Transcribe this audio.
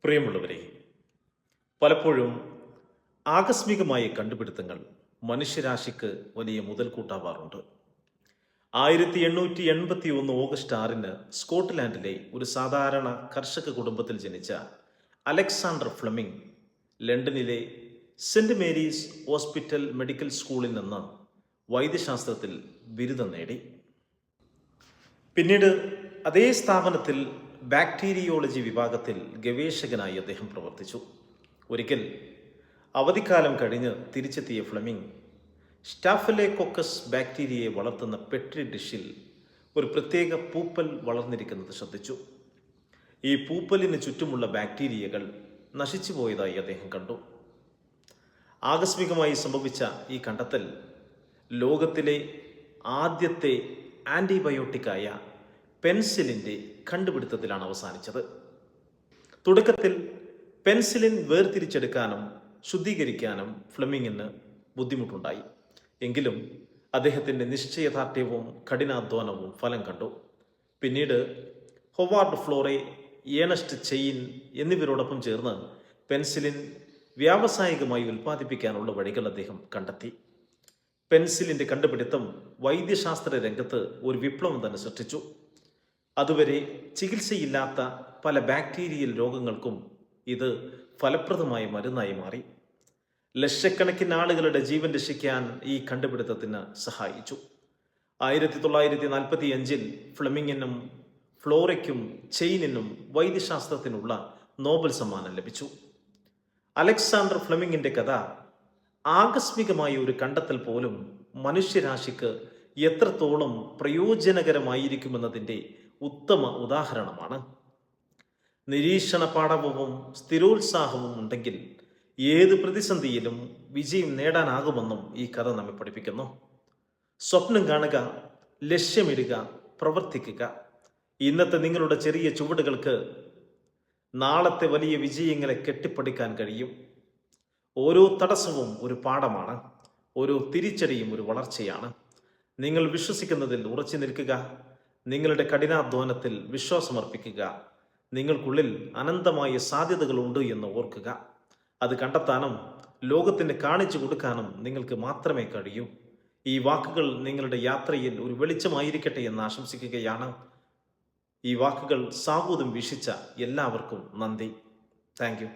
പ്രിയമുള്ളവരെ, പലപ്പോഴും ആകസ്മികമായ കണ്ടുപിടുത്തങ്ങൾ മനുഷ്യരാശിക്ക് വലിയ മുതൽക്കൂട്ടാവാറുണ്ട്. 1881 ഓഗസ്റ്റ് 6 സ്കോട്ട്ലാൻഡിലെ ഒരു സാധാരണ കർഷക കുടുംബത്തിൽ ജനിച്ച അലക്സാണ്ടർ ഫ്ലെമിംഗ് ലണ്ടനിലെ സെന്റ് മേരീസ് ഹോസ്പിറ്റൽ മെഡിക്കൽ സ്കൂളിൽ നിന്ന് വൈദ്യശാസ്ത്രത്തിൽ ബിരുദം നേടി. പിന്നീട് അതേ സ്ഥാപനത്തിൽ ബാക്ടീരിയോളജി വിഭാഗത്തിൽ ഗവേഷകനായി അദ്ദേഹം പ്രവർത്തിച്ചു. ഒരിക്കൽ അവധിക്കാലം കഴിഞ്ഞ് തിരിച്ചെത്തിയ ഫ്ലെമിംഗ് സ്റ്റാഫിലോകോക്കസ് ബാക്ടീരിയയെ വളർത്തുന്ന പെട്രി ഡിഷിൽ ഒരു പ്രത്യേക പൂപ്പൽ വളർന്നിരിക്കുന്നത് ശ്രദ്ധിച്ചു. ഈ പൂപ്പലിന് ചുറ്റുമുള്ള ബാക്ടീരിയകൾ നശിച്ചു പോയതായി അദ്ദേഹം കണ്ടു. ആകസ്മികമായി സംഭവിച്ച ഈ കണ്ടെത്തൽ ലോകത്തിലെ ആദ്യത്തെ ആൻറ്റിബയോട്ടിക്കായ പെൻസിലിൻ്റെ കണ്ടുപിടുത്തത്തിലാണ് അവസാനിച്ചത്. തുടക്കത്തിൽ പെൻസിലിൻ വേർതിരിച്ചെടുക്കാനും ശുദ്ധീകരിക്കാനും ഫ്ലെമിംഗിന് ബുദ്ധിമുട്ടുണ്ടായി. എങ്കിലും അദ്ദേഹത്തിൻ്റെ നിശ്ചയദാർഢ്യവും കഠിനാധ്വാനവും ഫലം കണ്ടു. പിന്നീട് ഹൊവാർഡ് ഫ്ലോറെ, ഏണസ്റ്റ് ചെയിൻ എന്നിവരോടൊപ്പം ചേർന്ന് പെൻസിലിൻ വ്യാവസായികമായി ഉൽപ്പാദിപ്പിക്കാനുള്ള വഴികൾ അദ്ദേഹം കണ്ടെത്തി. പെൻസിലിൻ്റെ കണ്ടുപിടുത്തം വൈദ്യശാസ്ത്ര രംഗത്ത് ഒരു വിപ്ലവം തന്നെ സൃഷ്ടിച്ചു. അതുവരെ ചികിത്സയില്ലാത്ത പല ബാക്ടീരിയൽ രോഗങ്ങൾക്കും ഇത് ഫലപ്രദമായ മരുന്നായി മാറി. ലക്ഷക്കണക്കിന് ആളുകളുടെ ജീവൻ രക്ഷിക്കാൻ ഈ കണ്ടുപിടുത്തത്തിന് സഹായിച്ചു. 1945 ഫ്ലെമിംഗിനും ഫ്ലോറയ്ക്കും ചെയിനിനും വൈദ്യശാസ്ത്രത്തിനുള്ള നോബൽ സമ്മാനം ലഭിച്ചു. അലക്സാണ്ടർ ഫ്ലെമിംഗിൻ്റെ കഥ ആകസ്മികമായ ഒരു കണ്ടെത്തൽ പോലും മനുഷ്യരാശിക്ക് എത്രത്തോളം പ്രയോജനകരമായിരിക്കുമെന്നതിൻ്റെ ഉത്തമ ഉദാഹരണമാണ്. നിരീക്ഷണ പാടവവും സ്ഥിരോത്സാഹവും ഉണ്ടെങ്കിൽ ഏത് പ്രതിസന്ധിയിലും വിജയം നേടാനാകുമെന്നും ഈ കഥ നമ്മെ പഠിപ്പിക്കുന്നു. സ്വപ്നം കാണുക, ലക്ഷ്യമിടുക, പ്രവർത്തിക്കുക. ഇന്നത്തെ നിങ്ങളുടെ ചെറിയ ചുവടുകൾക്ക് നാളത്തെ വലിയ വിജയങ്ങളെ കെട്ടിപ്പടുക്കാൻ കഴിയും. ഓരോ തടസ്സവും ഒരു പാഠമാണ്, ഓരോ തിരിച്ചടിയും ഒരു വളർച്ചയാണ്. നിങ്ങൾ വിശ്വസിക്കുന്നതിൽ ഉറച്ചു നിൽക്കുക, നിങ്ങളുടെ കഠിനാധ്വാനത്തിൽ വിശ്വാസമർപ്പിക്കുക. നിങ്ങൾക്കുള്ളിൽ അനന്തമായ സാധ്യതകളുണ്ട് എന്ന് ഓർക്കുക. അത് കണ്ടെത്താനും ലോകത്തിന് കാണിച്ചു കൊടുക്കാനും നിങ്ങൾക്ക് മാത്രമേ കഴിയൂ. ഈ വാക്കുകൾ നിങ്ങളുടെ യാത്രയിൽ ഒരു വെളിച്ചമായിരിക്കട്ടെ എന്ന് ആശംസിക്കുകയാണ്. ഈ വാക്കുകൾ സാഹൂദം വീക്ഷിച്ച എല്ലാവർക്കും നന്ദി. Thank you.